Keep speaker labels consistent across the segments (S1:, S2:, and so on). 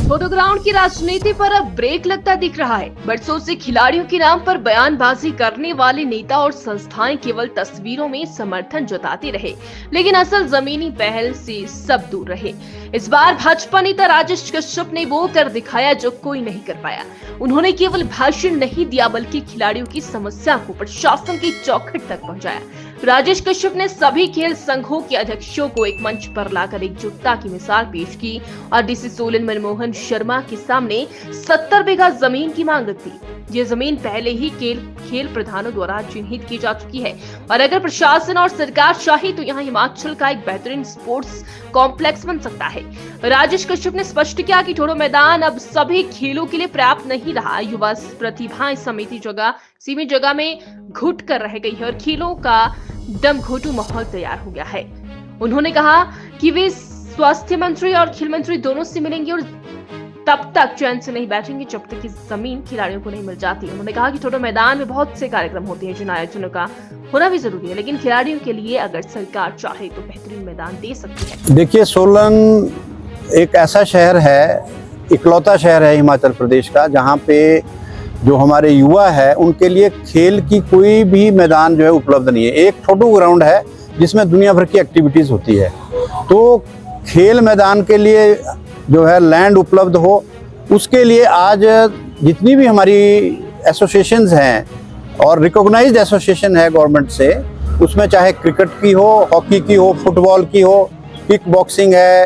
S1: Photo ground की राजनीति पर अब ब्रेक लगता दिख रहा है। बरसों से खिलाड़ियों के नाम पर बयानबाजी करने वाले नेता और संस्थाएं केवल तस्वीरों में समर्थन जताते रहे, लेकिन असल जमीनी पहल से सब दूर रहे। इस बार भाजपा नेता राजेश कश्यप ने वो कर दिखाया जो कोई नहीं कर पाया। उन्होंने केवल भाषण नहीं दिया बल्कि खिलाड़ियों की समस्या को प्रशासन की चौखट तक पहुंचाया। राजेश कश्यप ने सभी खेल संघों के अध्यक्षों को एक मंच पर लाकर एकजुटता की मिसाल पेश की और डीसी सोलन मनमोहन शर्मा के सामने 70 बीघा जमीन की मांग रखी। ये जमीन पहले ही खेल प्रधानों द्वारा चिन्हित की जा चुकी है और अगर प्रशासन और सरकार चाहे तो यहाँ हिमाचल का एक बेहतरीन स्पोर्ट्स कॉम्प्लेक्स बन सकता है। राजेश कश्यप ने स्पष्ट किया कि ठोडो मैदान अब सभी खेलों के लिए पर्याप्त नहीं रहा। युवा प्रतिभाएं सीमित जगह में घुट कर रह गई है और खेलों का दमघोटू माहौल तैयार हो गया है। उन्होंने कहा कि वे स्वास्थ्य मंत्री और खेल मंत्री दोनों से मिलेंगे और तब तक चैन से नहीं बैठेंगे जब तक कि जमीन खिलाड़ियों को नहीं मिल जाती। उन्होंने कहा कि ठोडो मैदान में बहुत से कार्यक्रम होते हैं जिन आयोजनों का होना भी जरूरी है, लेकिन खिलाड़ियों के लिए अगर सरकार चाहे तो बेहतरीन मैदान दे सकती है।
S2: देखिए, सोलन एक ऐसा शहर है, इकलौता शहर है हिमाचल प्रदेश का, जहाँ पे जो हमारे युवा है उनके लिए खेल की कोई भी मैदान जो है उपलब्ध नहीं है। एक फोटो ग्राउंड है जिसमें दुनिया भर की एक्टिविटीज होती है, तो खेल मैदान के लिए जो है लैंड उपलब्ध हो, उसके लिए आज जितनी भी हमारी एसोसिएशंस हैं और रिकॉग्नाइज्ड एसोसिएशन है गवर्नमेंट से, उसमें चाहे क्रिकेट की हो, हॉकी की हो, फुटबॉल की हो, किक बॉक्सिंग है,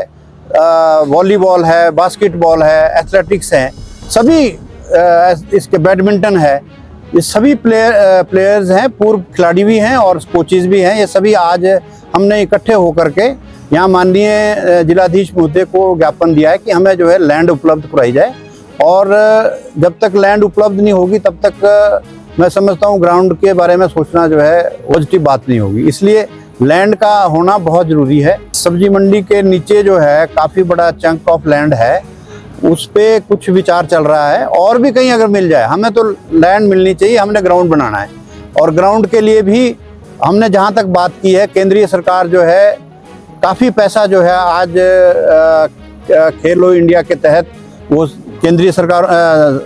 S2: वॉलीबॉल है, बास्केटबॉल है, एथलेटिक्स हैं, सभी इसके बैडमिंटन है, ये सभी प्लेयर्स हैं, पूर्व खिलाड़ी भी हैं और कोचेज भी हैं। ये सभी आज हमने इकट्ठे होकर के यहाँ माननीय जिलाधीश महोदय को ज्ञापन दिया है कि हमें जो है लैंड उपलब्ध कराई जाए, और जब तक लैंड उपलब्ध नहीं होगी तब तक मैं समझता हूँ ग्राउंड के बारे में सोचना जो है पॉजिटिव बात नहीं होगी। इसलिए लैंड का होना बहुत ज़रूरी है। सब्जी मंडी के नीचे जो है काफ़ी बड़ा चंक ऑफ लैंड है, उस पे कुछ विचार चल रहा है, और भी कहीं अगर मिल जाए, हमें तो लैंड मिलनी चाहिए, हमने ग्राउंड बनाना है। और ग्राउंड के लिए भी हमने जहाँ तक बात की है, केंद्रीय सरकार जो है काफ़ी पैसा जो है आज खेलो इंडिया के तहत वो केंद्रीय सरकार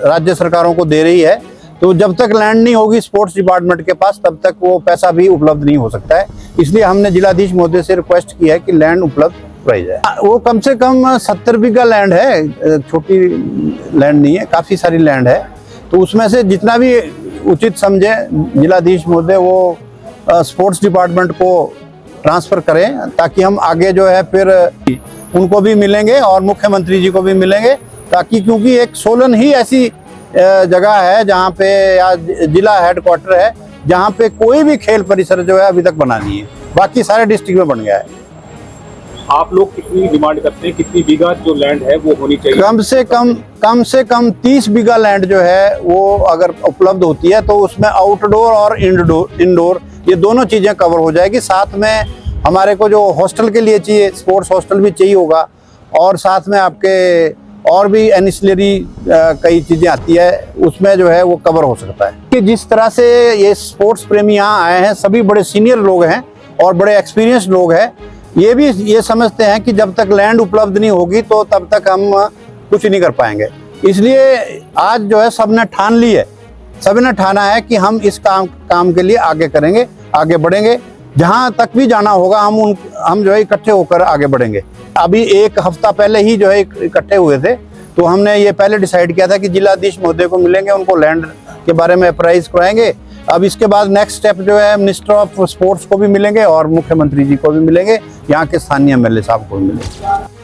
S2: राज्य सरकारों को दे रही है, तो जब तक लैंड नहीं होगी स्पोर्ट्स डिपार्टमेंट के पास तब तक वो पैसा भी उपलब्ध नहीं हो सकता है। इसलिए हमने जिलाधीश महोदय से रिक्वेस्ट की है कि लैंड उपलब्ध कराई जाए। वो कम से कम 70 बीघा लैंड है, छोटी लैंड नहीं है, काफ़ी सारी लैंड है, तो उसमें से जितना भी उचित समझे जिलाधीश महोदय वो स्पोर्ट्स डिपार्टमेंट को ट्रांसफ़र करें, ताकि हम आगे जो है फिर उनको भी मिलेंगे और मुख्यमंत्री जी को भी मिलेंगे, ताकि क्योंकि एक सोलन ही ऐसी जगह है जहाँ पे या जिला हेडक्वार्टर है जहाँ पे कोई भी खेल परिसर जो है अभी तक बना नहीं है, बाकी सारे डिस्ट्रिक्ट में बन गया है।
S3: आप लोग कितनी डिमांड करते हैं, कितनी बीघा जो लैंड है वो होनी चाहिए?
S2: कम से कम 30 बीघा लैंड जो है वो अगर उपलब्ध होती है तो उसमें आउटडोर और इंडोर ये दोनों चीज़ें कवर हो जाएगी। साथ में हमारे को जो हॉस्टल के लिए चाहिए, स्पोर्ट्स हॉस्टल भी चाहिए होगा, और साथ में आपके और भी एनिसिलरी कई चीज़ें आती है, उसमें जो है वो कवर हो सकता है। कि जिस तरह से ये स्पोर्ट्स प्रेमी यहाँ आए हैं, सभी बड़े सीनियर लोग हैं और बड़े एक्सपीरियंस लोग हैं, ये भी ये समझते हैं कि जब तक लैंड उपलब्ध नहीं होगी तो तब तक हम कुछ नहीं कर पाएंगे। इसलिए आज जो है सबने ठान ली है, सभी ने ठाना है कि हम इस काम के लिए आगे करेंगे, आगे बढ़ेंगे, जहां तक भी जाना होगा हम जो है इकट्ठे होकर आगे बढ़ेंगे। अभी एक हफ्ता पहले ही जो है इकट्ठे हुए थे, तो हमने ये पहले डिसाइड किया था कि जिलाधीश महोदय को मिलेंगे, उनको लैंड के बारे में अप्राइज कराएंगे। अब इसके बाद नेक्स्ट स्टेप जो है मिनिस्टर ऑफ स्पोर्ट्स को भी मिलेंगे और मुख्यमंत्री जी को भी मिलेंगे, यहाँ के स्थानीय MLA साहब को भी मिलेंगे।